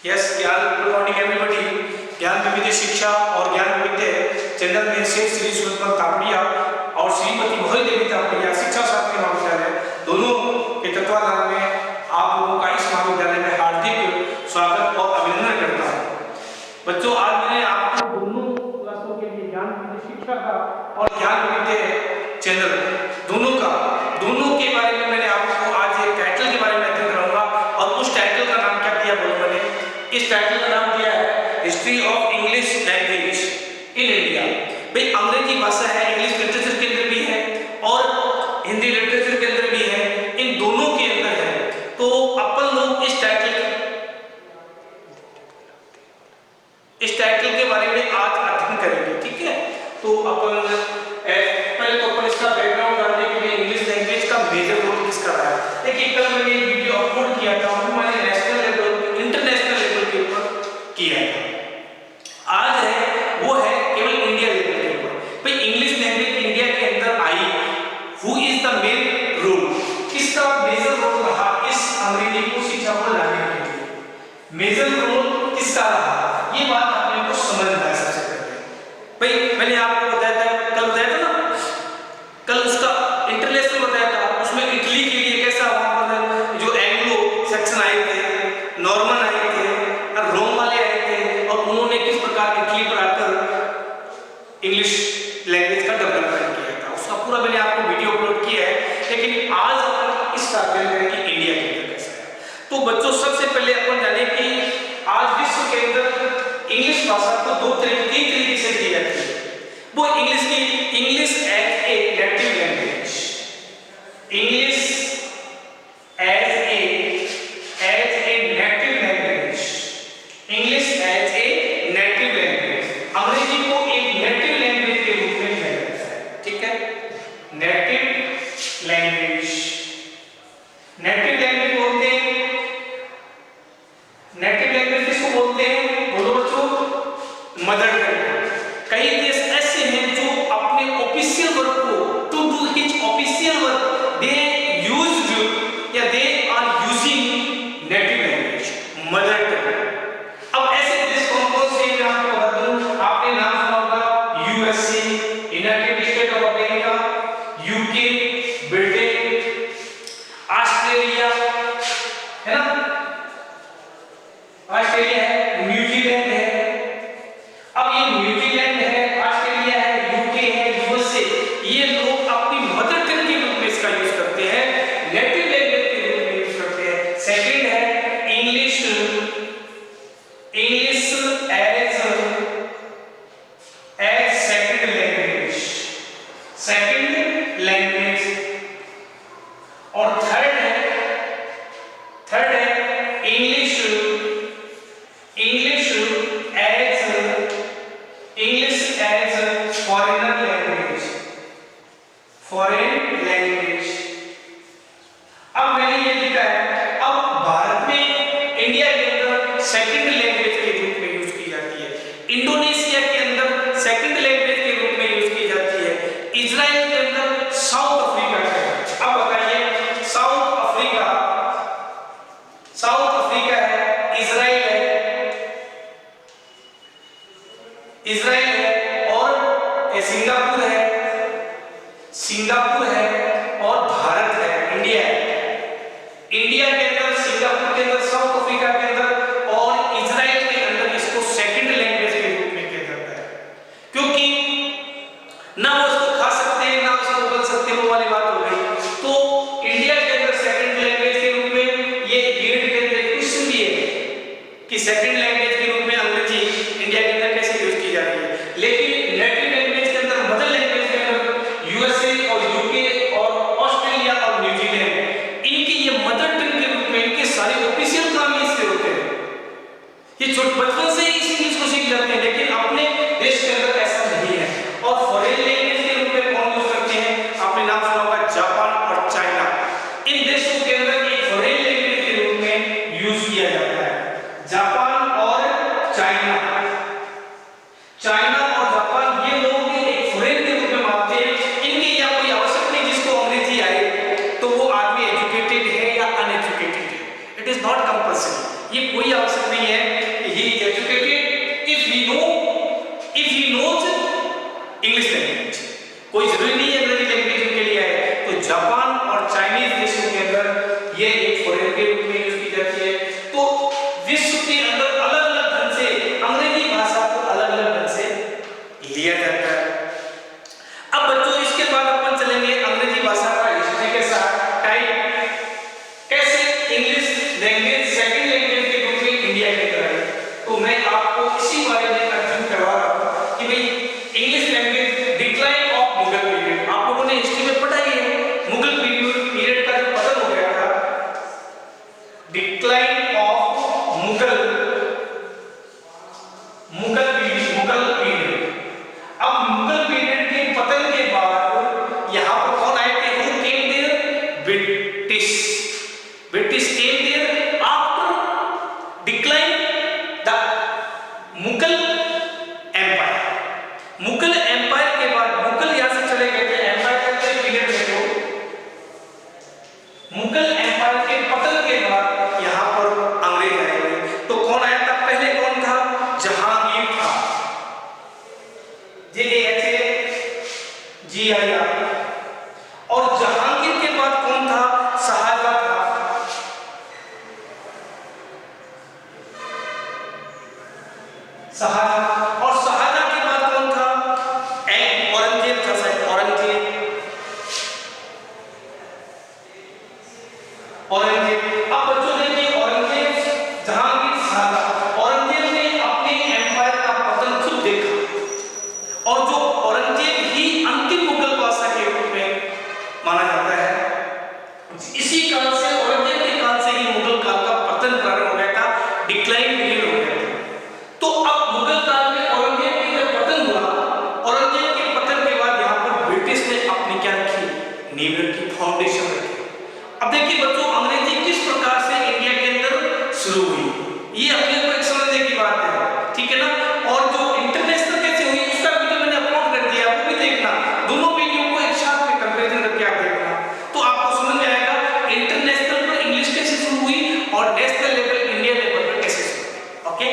Yes ज्ञान good morning everybody. ज्ञान विविध शिक्षा और ज्ञान विविध चैनल में से श्री सुषमा तापड़िया और श्रीमती मोहन देवी तापड़िया शिक्षा शास्त्री महाविद्यालय दोनों के तत्वाधान में आप लोगों का इस महाविद्यालय में हार्दिक स्वागत और अभिनंदन करता हूँ। बच्चों, आज मैंने आपको दोनों क्लासों के लिए ज्ञान विविध शिक्षा का और ज्ञान विविध चैनल दोनों के बारे में मैंने आपको आज एक टाइटल के बारे में अध्ययन कराऊंगा और उस टाइटल का नाम क्या दिया बोलो मैंने? इस टाइटल का नाम दिया है history of English language in India. भाई अंग्रेजी भाषा है, इंग्लिश लिटरेचर के अंदर भी है और हिंदी लिटरेचर के अंदर भी है, इन दोनों के अंदर है। तो अपन लोग इस टाइटल के बारे में आज अध्ययन करेंगे, ठीक है? तो अपन पहले तो अपन इसका बैकग्राउंड जानने के लिए इंग्लिश लैंग्वेज का मेजर रोल किसका रहा है। देखिए, कल मैंने एक वीडियो अपलोड किया था, वो मैंने नेशनल लेवल इंटरनेशनल लेवल के ऊपर किया था। आज है वो है केवल इंडिया लेवल के ऊपर। भाई इंग्लिश लैंग्वेज इंडिया के अंदर आई, who is the main role, किसका मेजर रोल रहा इस अंग्रेजी को शिक्षा को लाने के लिए? मेजर रोल किसका रहा, ये बात आपने को समझना है सबसे पहले। भाई मैंने आपको बताया था, कल बताया था ना, कल उसका इंटरनेशनल बताया था, उसमें इटली के लिए कैसा वहां पर जो एंग्लो सेक्शन आए थे, नॉर्मन आए थे और रोम वाले आए थे और उन्होंने किस प्रकार इटली पर आकर इंग्लिश लैंग्वेज का डेवलपमेंट किया था, उसका पूरा मैंने आपको वीडियो अपलोड किया है। लेकिन आज अपन इसका अध्ययन करेंगे इंडिया के अंदर कैसा है। तो बच्चों, सबसे पहले अपन जाने कि आज विश्व के अंदर इंग्लिश भाषा को तीन तरीके से दी जाती है। वो English as a native language, English as a native language, English as a native language. अंग्रेजी को एक नेटिव लैंग्वेज के रूप में लिया जाता है, ठीक है? नेटिव लैंग्वेज, नेटिव लैंग्वेज बोलते हैं, नेटिव लैंग्वेज किसको बोलते हैं? बोलो बच्चों, मदर टंग। कई देश ऐसे हैं जो अपने ऑफिशियल वर्क को to do his official work they used या they are using native language, mother tongue. अब ऐसे देश कौन से मैं आपको बता दूं, आपने नाम सुना होगा USA, United state of America, UK, Britain, Australia, है ना? ऑस्ट्रेलिया है, न्यूजीलैंड है। अब ये न्यूजीलैंड है, ऑस्ट्रेलिया है, यूके है, यूएसए, ये लोग अपनी मदर टंग के रूप में इसका यूज करते हैं, नेटिव लैंग्वेज के रूप में यूज करते हैं। सेकंड है इंग्लिश एज सेकंड लैंग्वेज। और थर्ड है इंग्लिश एज फॉरेन लैंग्वेज। अब मैंने ये लिखा है, अब भारत में इंडिया के अंदर सेकंड लैंग्वेज के रूप में यूज की जाती है, इंडोनेशिया के अंदर सेकंड लैंग्वेज के रूप में यूज की जाती है, इजराइल के अंदर, साउथ अफ्रीका के अंदर। अब बताइए, साउथ अफ्रीका है, इजराइल है और सिंगापुर है और भारत है, इंडिया है। इंडिया के अंदर, सिंगापुर के अंदर, साउथ अफ्रीका के अंदर और इजराइल के अंदर इसको सेकंड लैंग्वेज के रूप में किया जाता है, क्योंकि ना वो उसको खा सकते हैं ना उसको बोल सकते हैं, वो वाली बात हो गई। तो इंडिया के अंदर सेकंड लैंग्वेज के रूप में ये गेट के अंदर क्वेश्चन भी है कि सेकंड लैंग्वेज के रूप में अंग्रेजी इंडिया के अंदर कैसे यूज की जा रही है। लेकिन नेटिव लैंग्वेज के अंदर, मदर लैंग्वेज के अंदर यूएसए और यूके और ऑस्ट्रेलिया और न्यूजीलैंड, इनकी ये मदर टंग के रूप में इनके सारे ऑफिशियल काम इससे होते हैं। ये बचपन से ही इस इंग्लिश को सीख जाते हैं, लेकिन अपने देश के अंदर ऐसा नहीं है। और फॉरेन लैंग्वेज के रूप में कौन यूज करते हैं? आपने नाम सुना होगा जापान और चाइना। इन देशों के अंदर एक फॉरेन लैंग्वेज के रूप में यूज किया जाता है, जापान और चाइना। चाइना और जापान आवश्यक नहीं है कि he is educated if he knows English language. कोई जरूरी नहीं है अंग्रेजी लैंग्वेज के लिए आए। तो जापान और चाइनीज देशों के अंदर ये एक फॉरेन के रूप में यूज की जाती है। तो विश्व के अंदर अलग अलग ढंग से अंग्रेजी भाषा को अलग अलग ढंग से लिया जाता है। अब बच्चों इसके बाद अपन चलेंगे अंग्रेजी भाषा का हिस्ट्री के साथ टाइप, कैसे इंग्लिश लैंग्वेज सेकंड लैंग्वेज के रूप में इंडिया के अंदर आई। तो मैं आपको इसी बारे में अध्ययन करवा रहा हूं कि भाई English language decline of Mughal period. आप लोगों ने हिस्ट्री में पढ़ा ही है, मुगल पीरियड का जो पतन हो गया था, डिक्लाइन ऑफ मुगल पीरियड। अब मुगल पीरियड के पतन के बाद यहां पर कौन आए थे? Who came there? British came there after decline the Mughal empire. Mughal empire के बाद मुगल यहां से चले गए थे एम्पायर के पीरियड में। तो मुगल एम्पायर के पतन के बाद यहां पर अंग्रेज आए। तो कौन आया था? पहले कौन था? जहांगीर था, JHAGIR। और जहांगीर के बाद कौन था? शाहजहां था। और शाहजहां के बाद कौन था? औरंगजेब था, शायद औरंगजेब। अब बच्चों देखिए औरंगजेब, जहांगीर, शाहजहां। औरंगजेब ने अपने एम्पायर का पतन खुद देखा और जो औरंगजेब ही अंतिम मुगल बादशाह के रूप में माना जाता है। इसी काल से, औरंगजेब के काल से ही मुगल काल का पतन प्रारंभ हो गया था, डिक्लाइन पीरियड हो गया था। तो अब मुगल काल में औरंगजेब की जब पतन हुआ, औरंगजेब के पतन के बाद यहाँ पर ब्रिटिश ने अपनी क्या रखी? नींव रखी, फाउंडेशन रखी। अब देखिए बच्चों अंग्रेजी किस प्रकार से इंडिया के अंदर शुरू हुई, ये अपने को एक समझने की बात है, ठीक है ना। और जो इंटरनेशनल कैसे हुई उसका वीडियो मैंने अपलोड कर दिया, वो भी देखना। दोनों वीडियो को एक साथ में कंपैरिजन करके आप देखना, तो आपको समझ में आएगा इंटरनेशनल पर इंग्लिश कैसे शुरू हुई और नेशनल लेवल इंडिया लेवल पर कैसे शुरू। ओके,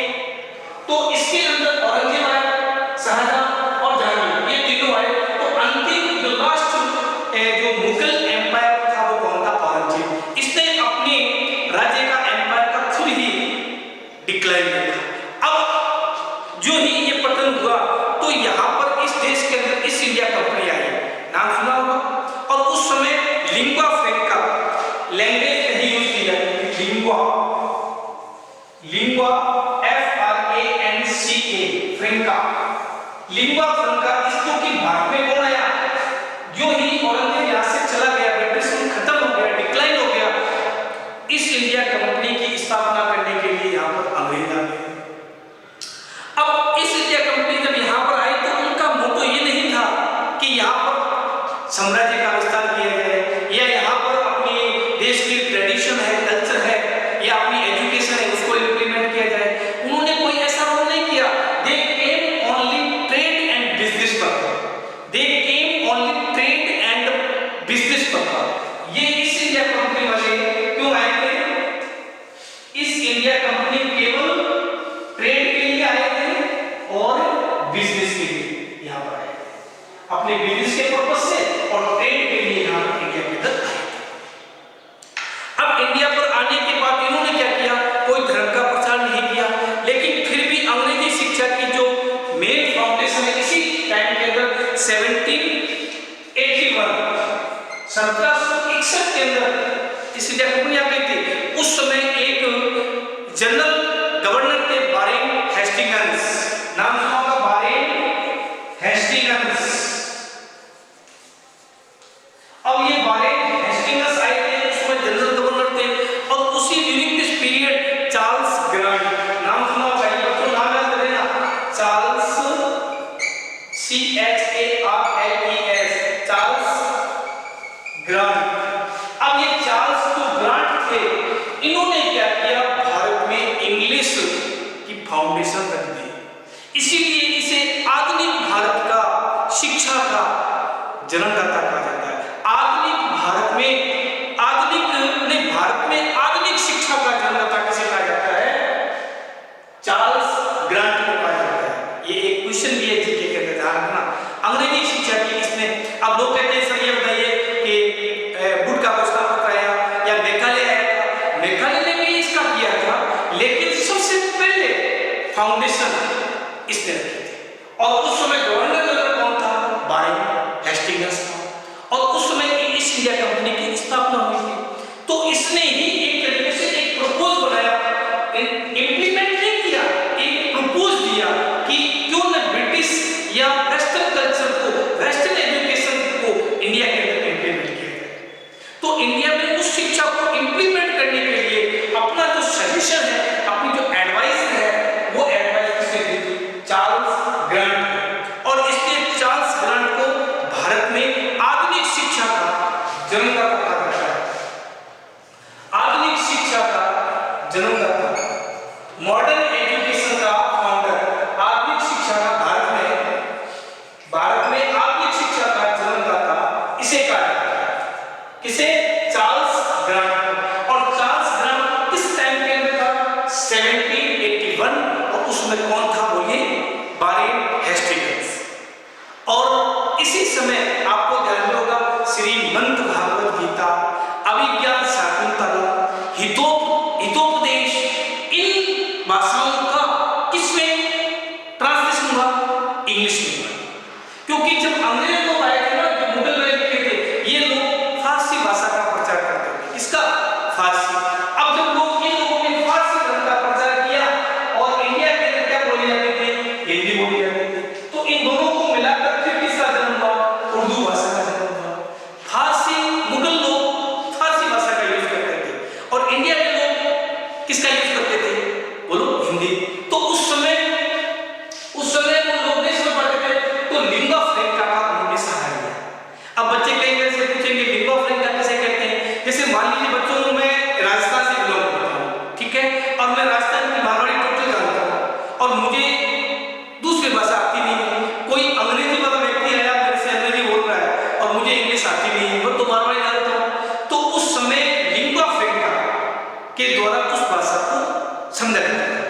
तो इसके अंदर औरंगजेब आया, शाहजहां और जहांगीर, ये तीनों आए। तो अंतिम जो लास्ट जो मुगल एम्पायर था वो कौन था? औरंगजेब। इसने अपने राज्य का एम्पायर का खुद ही डिक्लाइन किया। अब जो ही ये पतन हुआ तो यहाँ पर इस देश के अंदर ईस्ट इंडिया कंपनी आई, नाम सुना होगा। और उस समय लिंगुआ फ्रैंका लैंग्वेज नहीं यूज की जाती थी। Lingua FRANCA फ्रैंका, lingua फ्रैंका। इसको कि भारत में कौन आया? जो ही औरंगजेब यहाँ से चला गया, ब्रिटिश खत्म हो गया, डिक्लाइन हो गया, ईस्ट इंडिया कंपनी की स्थापना करने के लिए यहाँ पर अंग्रेज आ गए। अब ईस्ट इंडिया कंपनी जब यहाँ पर आई तो उनका मोटो ये नहीं था कि यहाँ पर साम्राज्य का विस्तार किया जाए या यहाँ पर अपनी देश की ट्रेडिशन है, कल्चर है या अपनी एजुकेशन है उसको इम्प्लीमेंट किया जाए। उन्होंने कोई ऐसा रोल नहीं किया। They came only trade and business purpose. They came only trade and business purpose. ये ईस्ट इंडिया कंपनी वाले क्यों आए थे? ईस्ट इंडिया कंपनी केवल ट्रेड के लिए आए थे और बिजनेस के लिए यहाँ पर आए थे, अपने बिजनेस के पर्पस से और ट्रेड के लिए यहाँ इंडिया के अंदर आए थे। अब इंडिया पर आने के बाद इन्होंने क्या किया? कोई धर्म का प्रचार नहीं किया, लेकिन फिर भी अंग्रेजी शिक्षा की जो मेन फाउंडेशन है इसी टाइम के अंदर 1761 के अंदर ईस्ट इंडिया कंपनी आ गई थी। उस समय एक जनरल गवर्नर थे वारेन हेस्टिंग्स, नाम सुना होगा वारेन हेस्टिंग्स। अब ये वारेन हेस्टिंग्स आए थे, उसमें जनरल गवर्नर थे। और उसी during this period Charles grant, नाम सुना होगा, ये बच्चों नाम याद रखना, चार्ल्स CHARLES, चार्ल्स ग्रांट। अब ये चार्ल्स जो ग्रांट थे, इन्होंने क्या किया? भारत में इंग्लिश की फाउंडेशन रख दी। इसीलिए इसे आधुनिक भारत का शिक्षा का जन्मदाता कहा जाता है। आधुनिक भारत में आधुनिक शिक्षा का जन्मदाता किसे कहा जाता है? क्वेश्चन भी है जीके के अंदर, ध्यान रखना। अंग्रेजी शिक्षा की इसमें अब लोग कहते हैं सर ये बताइए कि बुड का प्रस्ताव आया या मेघालय आया था, मेघालय ने भी इसका किया था, लेकिन सबसे पहले फाउंडेशन इसने रखी थी। और उस समय गवर्नर जनरल कौन था? बारेन हेस्टिंग्स था। और उस समय ईस्ट इंडिया कंपनी की स्थापना हुई थी। तो इसने ही एक तरीके से एक प्रपोज बनाया, इंप्लीमेंट नहीं किया, एक प्रपोज दिया कि क्यों न ब्रिटिश या वेस्टर्न कल्चर को, वेस्टर्न एजुकेशन को इंडिया के अंदर इंप्लीमेंट किया जाए। तो इंडिया में उस शिक्षा को इंप्लीमेंट करने के लिए अपना जो सजेशन है, अपनी जो एडवाइस है, वो एडवाइस किसने दी थी? Charles grant. और इसलिए चार्ल्स ग्रांट को भारत में आधुनिक शिक्षा का जन्मदाता कहा जाता है। आधुनिक शिक्षा का जन्मदाता, मॉडर्न एजुकेशन का फाउंडर, आधुनिक शिक्षा का भारत में आधुनिक शिक्षा का जन्मदाता इसे कहा जाता है। किसे? Charles grant. और चार्ल्स ग्रांट किस टाइम के अंदर था? 1781। और उसमें कौन था बोलिए? Warren Hastings. और इसी समय आपको ध्यान में होगा श्रीमद् भागवत गीता, अभिज्ञान शाकुंतलम, हितोपदेश, इन भाषाओं का किसमें ट्रांसलेशन हुआ? इंग्लिश में हुआ। क्योंकि जब अंग्रेज लोग आए थे ना, जो मुगल लोग थे, ये लोग फारसी भाषा का प्रचार करते थे। किसका? फारसी। अब जब लोग इन लोगों ने फारसी धर्म का प्रचार किया और इंडिया के अंदर क्या बोली जाती थी? हिंदी बोली जाती थी। तो इन दोनों को मिलाकर फिर किसका जन्म हुआ? उर्दू भाषा का जन्म हुआ। फारसी, मुगल लोग फारसी भाषा का यूज करते थे और इंडिया के लोग किसका यूज करते थे? बोलो, हिंदी। तो उस समय वो लोग नहीं समझ पाते थे, तो लिंगा फ्रैंका का उन्होंने सहारा लिया। अब बच्चे कई बार से पूछेंगे लिंगा फ्रैंका किसे कहते हैं? जैसे मान लीजिए बच्चों, मैं राजस्थान से बिलोंग करता हूँ, ठीक है, और मैं राजस्थान की मारवाड़ी टोटल जानता हूँ और मुझे दूसरी भाषा आती नहीं है। कोई अंग्रेजी वाला व्यक्ति आया मेरे से अंग्रेजी बोल रहा है और मुझे इंग्लिश आती नहीं है, मैं तो मारवाड़ी जानता हूँ। तो उस समय लिंगा फ्रैंका के द्वारा उस भाषा को समझा जाता है।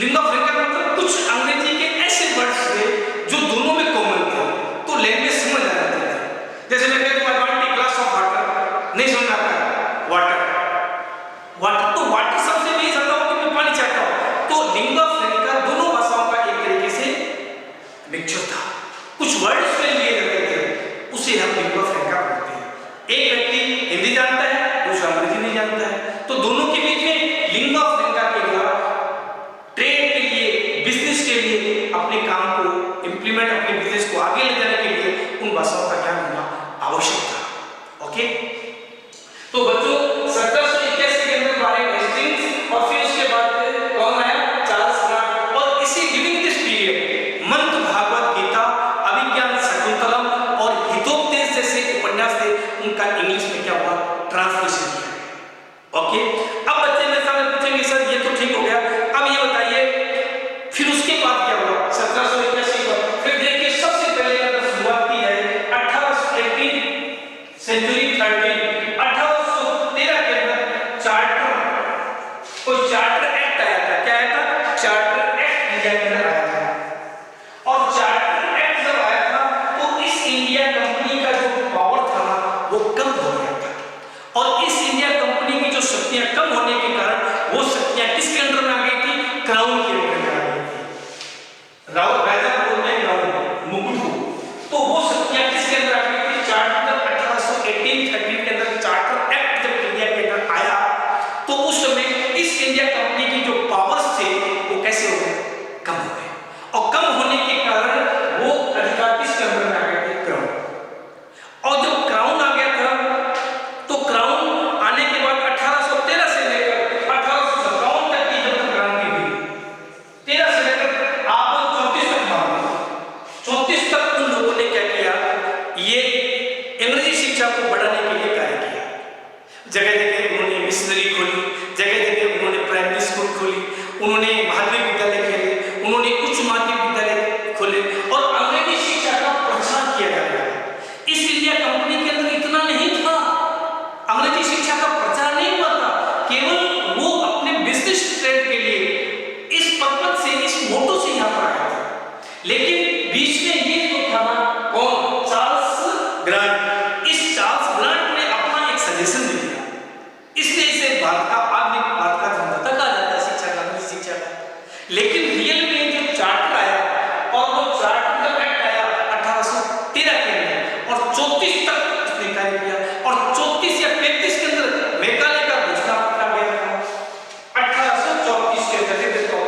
लिंगा फ्रैंका मतलब कुछ अंग्रेजी के ऐसे वर्ड्स थे जो दोनों में कॉमन थे, तो लैंग्वेज समझ आ जाती थी। जैसे मैं कहता हूं I want a glass of water, नहीं समझ आता है वाटर, वाटर, तो वाटर सबसे नहीं समझता हूं कि मैं पानी चाहता हूं। तो लिंगा फ्रैंका दोनों भाषाओं का एक तरीके से मिक्सचर था, कुछ वर्ड्स में लिए जाते थे, उसे हम लिंगा फ्रैंका बोलते हैं। एक व्यक्ति हिंदी जानता है, दूसरा अंग्रेजी नहीं जानता है, तो दोनों के बीच में लिंगा फ्रैंका के द्वारा ट्रेड के लिए, बिजनेस के लिए, अपने काम को इंप्लीमेंट, अपने बिजनेस को आगे ले जाने के लिए उन भाषाओं का ज्ञान होना आवश्यक था। ओके, तो बच्चों 1781 के अंदर बारेन हेस्टिंग्स और फिर उसके बाद कौन आया? Charles grant. और इसी ड्यूरिंग दिस पीरियड मंत्र भागवत गीता, अभिज्ञान शाकुंतलम और हितोपदेश जैसे उपन्यास थे, उनका इंग्लिश में क्या हुआ? ट्रांसलेशन किया। ओके, अब बच्चे मेरे सामने पूछेंगे सर ये तो ठीक हो गया, अब ये बताइए फिर उसके बाद क्या हुआ? 1781 पर फिर देखिए सबसे पहले अगर शुरुआत की जाए 1818 सेंचुरी 13, 1813 के अंदर चार्टर, कोई चार्टर एक्ट आया था। क्या आया था? चार्टर एक्ट इंडिया के अंदर आया था। और चार्टर एक्ट जब आया था तो इस इंडिया कंपनी का जो पावर था ना, वो कम हो गया था। और इस इंडिया कंपनी की जो शक्तियां कम होने के कारण वो शक्तियां किसके अंडर में आ गई थी? क्राउन के अंडर में आ गई थी। राजा को बोलते हैं क्राउन, मुकुट को। तो वो शक्तियां किसके अंदर आ गई थी? चार्टर 1818 के अंदर चार्टर एक्ट जब इंडिया के अंदर आया तो उस समय इस इंडिया कंपनी की जो पावर्स थे वो कैसे हो गए? कम हो गए। और कम होने के कारण वो अधिकार किसके अंदर में आ गए थे? क्राउन। और जब क्राउन आ गया था तो क्राउन आने के बाद 1813 से लेकर 1857 तक की जब क्रांति हुई, 13 से लेकर आप 34 तक मानो, 34 तक उन लोगों ने क्या किया? ये अंग्रेजी शिक्षा को बढ़ाने के लिए कार्य किया। जगह जगह उन्होंने मिशनरी खोली, जगह जगह उन्होंने प्राइमरी स्कूल खोली, उन्होंने माध्यमिक विद्यालय खोले, उन्होंने उच्च माध्यमिक विद्यालय खोले और अंग्रेजी शिक्षा का प्रचार किया जा रहा है। इस इंडिया कंपनी के अंदर इतना नहीं था, अंग्रेजी शिक्षा का प्रचार नहीं हुआ था, केवल वो अपने बिजनेस ट्रेड के लिए इस पर्पज से, इस मोटो से यहाँ पर आया था लेकिन बीच में ये जो था ना, कौन, चार्ल्स ग्रांट, इस चार्ल्स ग्रांट ने अपना एक सजेशन दे दिया। इसलिए इसे भारत का आधुनिक भारत का जन्मदाता कहा जाता है शिक्षा का, शिक्षा का। लेकिन रियल में जो चार्टर आया और वो चार्टर का एक्ट आया 1813 के अंदर और 34 तक उसने कार्य किया और 34 या 35 के अंदर मेघालय का घोषणा पत्र आ गया था। 1834 के अंदर देखो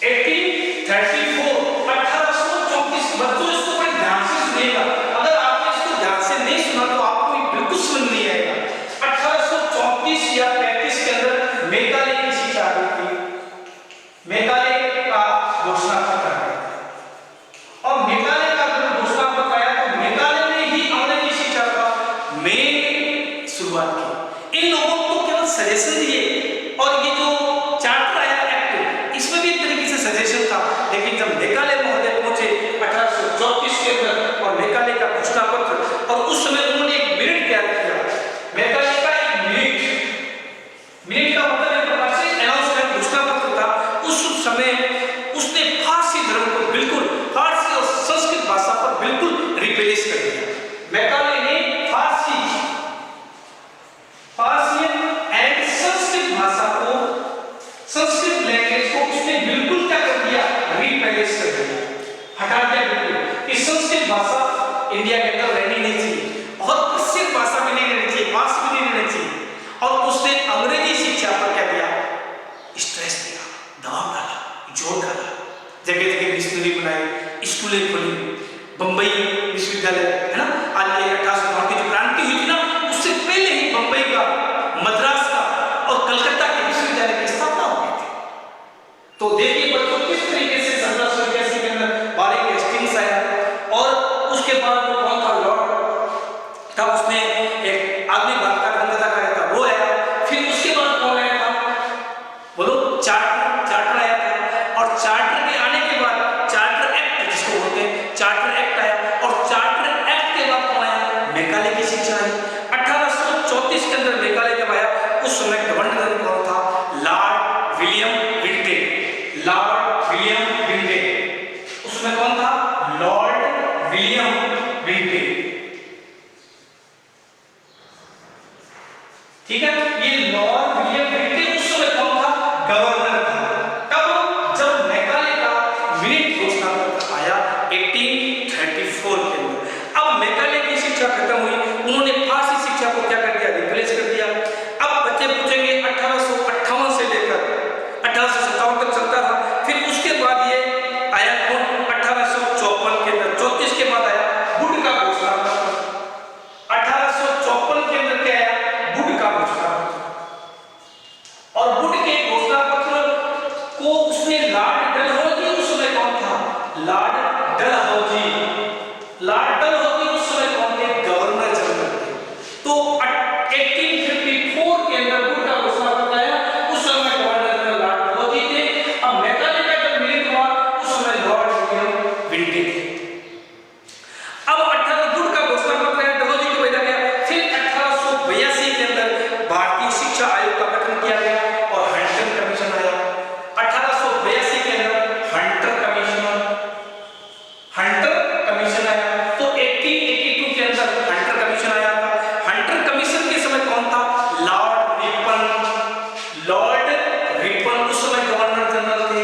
1834 1834, बच्चों इसको बड़े ध्यान से सुनिएगा, अगर आपने इसको ध्यान से नहीं सुना तो आपको ये बिल्कुल समझ नहीं आएगा। 1834 या 35 के अंदर मेघालय की शिक्षा आ गई थी, मेघालय का घोषणा पत्र आया और मेघालय का जब घोषणा पत्र आया तो मेघालय ने ही अंग्रेजी शिक्षा का मेन शुरुआत की। इन लोगों को केवल सजेशन दिए और ये जो चार्टर आया एक्ट, इसमें भी एक तरीके से सजेशन था। लेकिन जब मेघालय महोदय पहुंचे 1834 के अंदर और मेघालय का घोषणा पत्र, और उस समय उन्होंने एक मिनट तैयार किया, मेघालय का एक मिनट का मतलब एक प्रकार से अनाउंसमेंट घोषणा पत्र था। उस समय उसने फारसी धर्म को बिल्कुल, फारसी और संस्कृत भाषा पर बिल्कुल रिप्लेस कर दिया। मेघालय ने फारसी एंड संस्कृत भाषा को, संस्कृत लैंग्वेज को उसने बिल्कुल क्या कर दिया, रिप्लेस कर दिया, हटा दिया बिल्कुल कि संस्कृत भाषा इंडिया के अंदर रहनी नहीं चाहिए और प्रसिद्ध भाषा भी नहीं रहनी चाहिए, फारसी भी नहीं रहनी चाहिए। और उसने अंग्रेजी शिक्षा पर क्या किया, स्ट्रेस दिया, दबाव डाला, जोर डाला, जगह जगह मिशनरी बनाई, स्कूलें खोली, बंबई विश्वविद्यालय है ना, आज 1862 की जो क्रांति हुई थी ना, उससे पहले ही बंबई का, मद्रास का और कलकत्ता के विश्वविद्यालय की स्थापना हो गई थी। तो देखिए बच्चों किस तरीके से 1781 के अंदर वारेन हेस्टिंग्स आया और उसके बाद वो कौन था, लॉर्ड था, उसने एक आधुनिक भारत का जन्मदाता कहा था, वो आया। फिर उसके बाद कौन आया था, बोलो, चार्टर आया था और चार्टर के आने के बाद चार्टर एक्ट जिसको बोलते हैं, चार्टर एक्ट आया और चार्टर एक्ट के बाद कौन आया, मेघालय की शिक्षा आई। 1834 के अंदर मेघालय जब आया उस समय गवर्नर कौन था, लॉर्ड विलियम विंटे, लॉर्ड विलियम विंटे, उसमें कौन था, लॉर्ड विलियम विंटे, ठीक है। ये लॉर्ड विलियम विंटे उस समय कौन था, गवर्नर था। तब जब मेघालय का मिनट घोषणा पत्र आया 1834 के अंदर, अब मेघालय की शिक्षा खत्म हुई, उन्होंने फारसी शिक्षा को क्या कर दिया, रिप्लेस कर दिया। अब बच्चे पूछेंगे 1858 से लेकर 1857 तक चलता था, फिर उसके बाद ये आया कौन, 1854 के अंदर, 34 के बाद आया वुड का घोषणा पत्र। 1854 के अंदर क्या आया, वुड का घोषणा पत्र, और वुड के घोषणा पत्र को उसने लॉर्ड डलहौजी, उस समय कौन था, लॉर्ड डलहौजी, लॉर्ड डलहौजी उस समय कौन थे, गवर्नर जनरल थे। तो 1854 के अंदर वुड का घोषणा पत्र आया, उस समय गवर्नर जनरल लॉर्ड डलहौजी थे। अब मेघालय का जब मिनट हुआ उस समय लॉर्ड विलियम विंटे थे। अब 18 वुड का घोषणा पत्र आया, डलहौजी को भेजा गया। फिर 1882 के अंदर भारतीय शिक्षा आयोग का गठन किया गया और हंटर कमीशन आया। 1882 के अंदर हंटर कमीशन आया। तो 1882 के अंदर हंटर कमीशन आया था। हंटर कमीशन के समय कौन था, लॉर्ड रिपन उस समय गवर्नर जनरल थे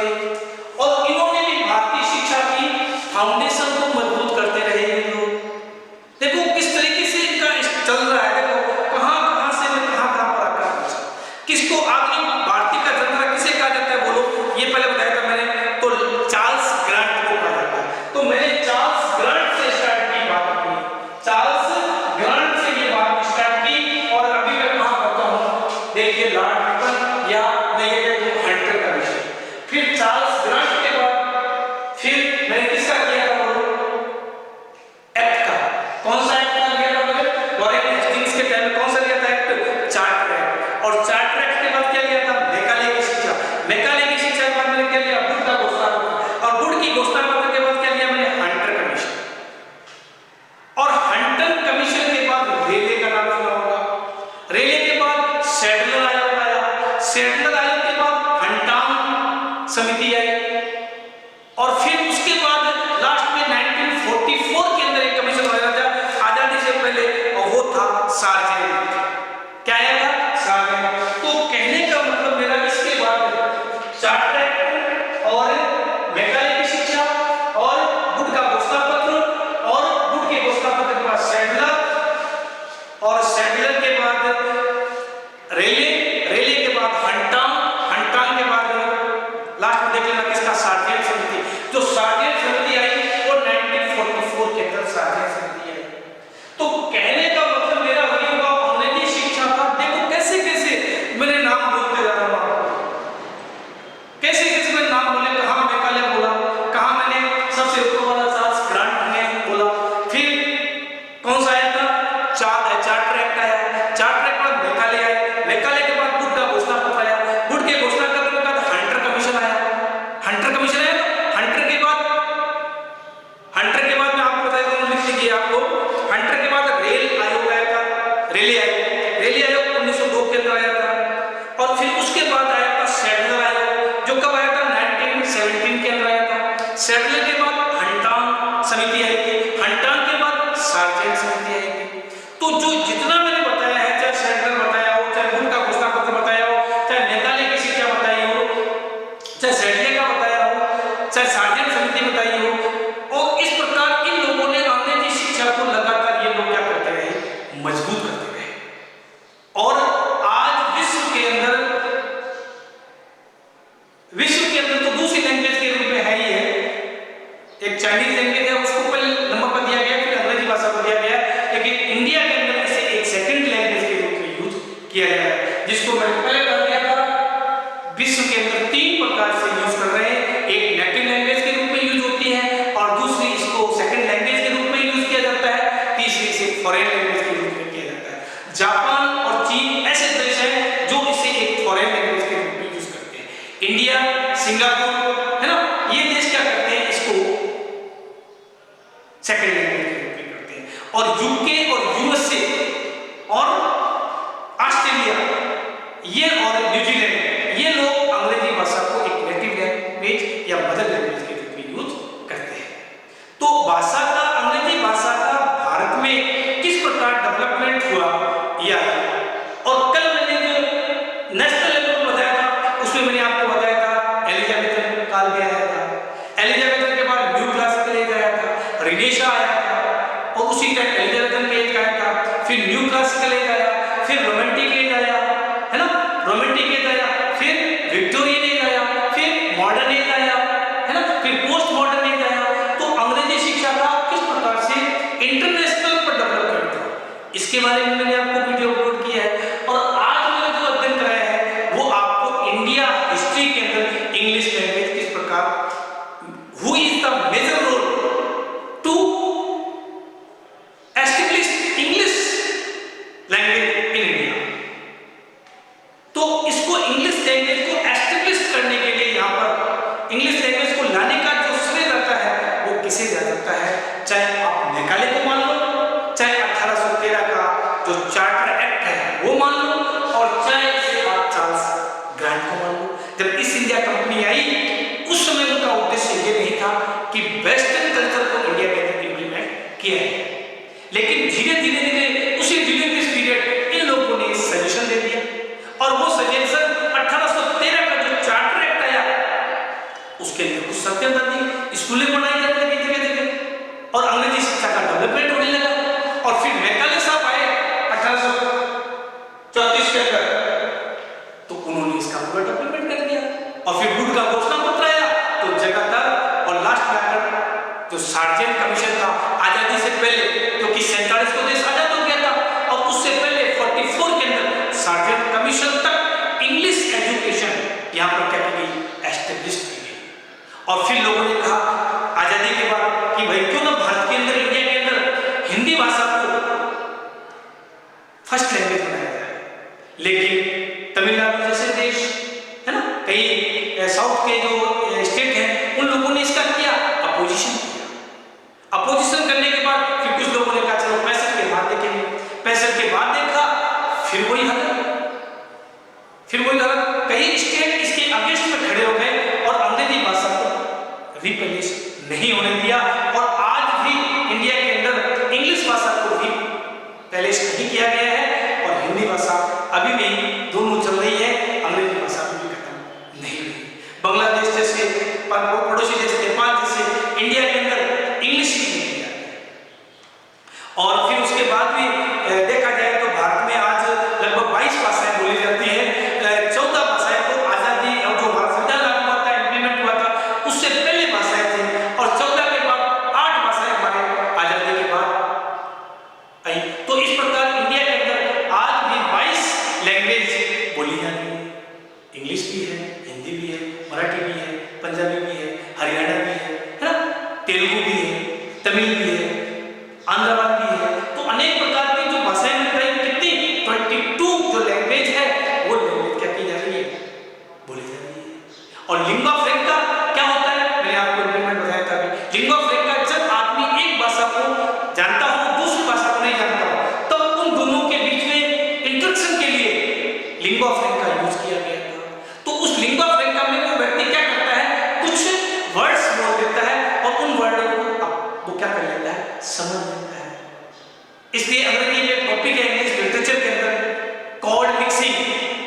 और इन्होंने भी भारतीय शिक्षा की फाउंडेशन को मजबूत करते रहे ये लोग। देखो किस तरीके से इनका चल रहा है, देखो कहां से मैं कहां पर आकर पहुंचा। किसको आधुनिक भारतीय का जन्मदाता किसे कहा जाता है, बोलो, ये पहले बताया था मैंने, तो चार्ल्स ग्रांट को कहा जाता है। तो मैंने चार्ल्स ग्रांट से स्टार्ट की बात की, चार्ल्स ग्रांट से ये बात स्टार्ट की और अभी मैं कहां पहुंचा हूं, देखिए लॉर्ड रिपन या हंटर कमीशन। फिर चार्ल्स ग्रांट के बाद फिर मैंने किसका किया था, बोलो, एक्ट का। कौन सा एक्ट किया था मैंने, वारेन हेस्टिंग्स के टाइम में कौन सा किया था एक्ट, चार्टर एक्ट। और चार्टर एक्ट के बाद क्या किया था, मेघालय की शिक्षा। मेघालय की शिक्षा के बाद मैंने क्या किया, वुड का घोषणा पत्र, और वुड की घोषणा पत्र के बाद क्या किया मैंने, हंटर कमीशन। और हंटर कमीशन के बाद रेले का नाम सुना होगा, रेले के बाद सैडलर आयोग आया, सैडलर आयोग के बाद हंटांग समिति आई, और फिर उसके बाद लास्ट में 1944 के अंदर एक कमीशन बनाया था आजादी से पहले, और वो था सार्जेंट। क्या आया था? सार्जेंट। तो कहने का मतलब मेरा इसके बाद चार्टर एक्ट और मैकाले की शिक्षा और वुड का घोषणा पत्र और वुड के घोषणा पत्र के बाद सैडलर और सैडलर के बाद रेले, रेले के बाद हंटांग, हंटांग के बाद लास्ट में देख लेना किसका? सार्जेंट समिति। जो सार्जेंट समिति आई वो 1944 के अंदर सार्जेंट समिति आई। तो कहने का मतलब मेरा वही होगा अंग्रेजी शिक्षा का। देखो कैसे कैसे मैंने नाम बोलते जा रहा हूं, कैसे कैसे मैंने नाम बोले, कहां मैकाले बोला, कहां मैंने सबसे ऊपर वाला चार्ल्स ग्रांट ने बोला, फिर कौन सा आया था? चार्टर एक्ट आया, चार्टर एक्ट बाद मैकाले आए, मैकाले के बाद वुड का घोषणा पत्र आया, वुड के घोषणा पत्र के बाद हंटर कमीशन आया, हंटर कमीशन आया, हंटर के बाद मैं आपको बता दूं, लिख लीजिए आपको, हंटर के बाद रेल आयोग आया था, रेले आयोग, रेले आयोग 1902 के अंदर आया था, और फिर उसके बाद आया था सैडलर आयोग, जो कब आया था? 1917 के अंदर आया था। सैडलर के बाद हंटांग समिति आई थी, हंटांग के बाद सार्जेंट समिति आई थी। तो जो जितना मैंने बताया है, चाहे सैडलर बताया हो, चाहे वुड का घोषणा पत्र बताया हो, चाहे मैकाले की शिक्षा बताई हो, चाहे सैडलर का बताया हो, चाहे सार्जेंट समिति बताई हो, और इस प्रकार इन लोगों ने अंग्रेजी शिक्षा को लगातार ये लोग क्या करते रहे? मजबूत करते रहे। और आज विश्व के अंदर तो दूसरी लैंग्वेज के रूप में है ही है, एक चाइनीज लैंग्वेज है, उसको पहले नंबर पर दिया गया, फिर अंग्रेजी भाषा को दिया गया, लेकिन इंडिया के अंदर इसे एक सेकंड लैंग्वेज के रूप में यूज किया गया है, जिसको मैंने पहले कर दिया था। विश्व के अंदर 3 प्रकार से यूज कर रहे हैं, एक नेटिव लैंग्वेज के रूप में यूज होती है, और दूसरी इसको सेकंड लैंग्वेज के रूप में यूज किया जाता है, तीसरी इसे फॉरेन लैंग्वेज के रूप में किया जाता है। जापान और चीन ऐसे देश हैं जो इसे एक फॉरेन लैंग्वेज के रूप में यूज करते हैं। इंडिया, सिंगापुर, है ना, ये देश क्या करते हैं? इसको सेकंड लैंग्वेज के रूप में करते हैं। और यूके और यूएसए और ऑस्ट्रेलिया ये और न्यूजीलैंड, ये लोग अंग्रेजी भाषा को एक नेटिव लैंग्वेज या मदर लैंग्वेज के रूप में यूज करते हैं। तो भाषा का, अंग्रेजी भाषा का भारत में किस प्रकार डेवलपमेंट हुआ, या और कल मैंने जो नेशनल लेवल पर बताया था, उसमें मैंने आपको बताया था एलिजाबेथन काल भी आया था, एलिजाबेथन के बाद न्यू क्लासिकल एज आया था, रिनेशा आया था, और उसी टाइम एलिजाबेथन का एज आया था, फिर न्यू क्लासिकल एज आया, फिर रोमांटिक एज आया, है ना, रोमांटिक एज आया, फिर विक्टोरियन एज आया, फिर मॉडर्न एज आया, है ना, फिर पोस्ट मॉडर्न एज आया। तो अंग्रेजी शिक्षा का किस प्रकार से इंटरनेशनल पर डेवलप करता है, इसके बारे में मैंने आपको वीडियो अपलोड किया है। और आज मैंने जो अध्ययन कराया है वो आपको इंडिया हिस्ट्री के अंदर इंग्लिश लैंग्वेज किस प्रकार, who is the major role to establish English language in India. तो इसको इंग्लिश लैंग्वेज को एस्टैब्लिश करने के लिए यहाँ पर इंग्लिश लैंग्वेज को लाने का जो श्रेय रहता है वो किसे दिया जाता है? चाहे आप मैकाले को मान लो, चाहे 1813 का जो चार्टर एक्ट है वो मान लो, और चाहे इसे आप चार्ल्स ग्रांट को मान लो। जब ईस्ट इंडिया कंपनी आई उस समय उनका उद्देश्य ये नहीं था कि वेस्टर्न कल्चर को इंडिया के अंदर इंप्लीमेंट किया है, लेकिन धीरे धीरे उसी ड्यूरिंग दिस पीरियड इन लोगों ने सजेशन दे दिया, और वो सजेशन 1813 का जो चार्टर एक्ट आया उसके लिए कुछ सत्यता दी, स्कूलें बनाई जाने लगी धीरे धीरे, और अंग्रेजी शिक्षा का डेवलपमेंट होने लगा। और फिर मैकाले साहब आए 1834 के अंदर, तो उन्होंने इसका पूरा डेवलपमेंट कर दिया, और फिर वुड का घोषणा पत्र आया, तो जगह, और लास्ट में आकर जो सार्जेंट कमीशन था आजादी से पहले, क्योंकि 47 को देश आजाद हो गया था, और उससे पहले 44 के अंदर सार्जेंट कमीशन तक इंग्लिश एजुकेशन यहाँ पर क्या की गई? एस्टेब्लिश की गई। और फिर लोगों ने कहा आजादी के बाद कि भाई क्यों ना भारत के अंदर, इंडिया के अंदर हिंदी भाषा को फर्स्ट लैंग्वेज बनाया जाए। लेकिन तमिलनाडु जैसे देश है ना, कई साउथ के जो स्टेट हैं उन लोगों ने इसका किया अपोजिशन किया। अपोजिशन करने के बाद फिर कुछ लोगों ने कहा चलो 65 के बाद देखेंगे, 65 के बाद देखा फिर वही हालत, कई स्टेट इसके अगेंस्ट में खड़े हो गए और अंग्रेजी भाषा को रिप्लेस नहीं होने दिया। और आज भी इंडिया के अंदर इंग्लिश भाषा को भी पहले नहीं किया गया है और हिंदी भाषा अभी भी दोनों चल रही है, अंग्रेजी भाषा अभी भी खत्म नहीं हुई। बांग्लादेश जैसे पड़ोसी देश नेपाल जैसे इंडिया के अंदर इंग्लिश ही नहीं किया गया। और फिर उसके बाद भी देखा जाए तो भारत में आज लगभग 22 भाषाएं बोली जाती है। 14 भाषाएं तो आजादी और जो भारत संविधान लागू हुआ था, इम्प्लीमेंट हुआ था, उससे पहले भाषाएं थी और 14 के बाद 8 भाषाएं हमारे आजादी के बाद आई। तो इस प्रकार इंडिया के अंदर आज भी 22 लैंग्वेज बोली जाती है। इंग्लिश भी है, हिंदी भी है, मराठी भी है, पंजाबी भी है, हरियाणा भी है ना, तेलुगु भी है, तमिल भी है, आंध्र भी है। तो अनेक प्रकार की जो भाषाएं मिल रही, कितनी 22 जो लैंग्वेज है वो लैंग्वेज क्या की जा रही है, बोली जा रही है। और लिंग्वा फ्रैंका क्या होता है, मैंने आपको इम्प्लीमेंट बताया था अभी। लिंग्वा फ्रैंका जब आदमी एक भाषा को जानता हो, दूसरी भाषा को नहीं जानता हो, तब उन दोनों के बीच में इंटरेक्शन के लिए लिंग्वा फ्रैंका यूज किया गया था। तो उस लिंग्वा फ्रैंका में वो व्यक्ति क्या करता है, कुछ वर्ड्स बोल देता है और उन वर्डों को वो क्या कर लेता है, समझ लेता है। इसलिए अंग्रेजी में टॉपिक है इंग्लिश लिटरेचर के अंदर कॉर्ड मिक्सिंग,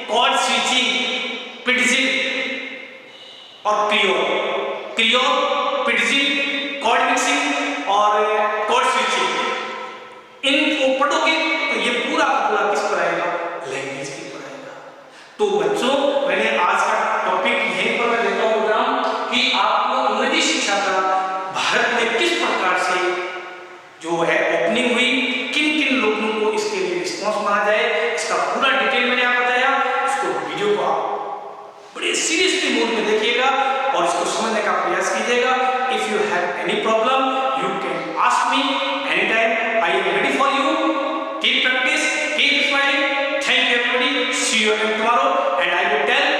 कॉर्ड स्विचिंग, पिडजिन और क्रियोल, पिडजिन, कॉर्ड मिक्सिंग और कॉर्ड स्विचिंग। इनको पढ़ोगे तो ये पूरा किस पर आएगा, लैंग्वेज के पर आएगा। तो बच्चों, मैंने आज का टॉपिक यहीं पर मैं देता हूँ कि आपको अंग्रेजी शिक्षा का भारत में किस प्रकार से जो है ओपनिंग हुई, किन किन लोगों को इसके लिए रिस्पॉन्स माना जाए, इसका पूरा डिटेल मैंने आपको बताया। इसको वीडियो को आप बड़े सीरियसली मूड में देखिएगा और इसको समझने का प्रयास कीजिएगा। If you have any problem you can ask me any time, I am ready for you. Keep practice, keep smiling. Thank you everybody, see you again tomorrow and I will tell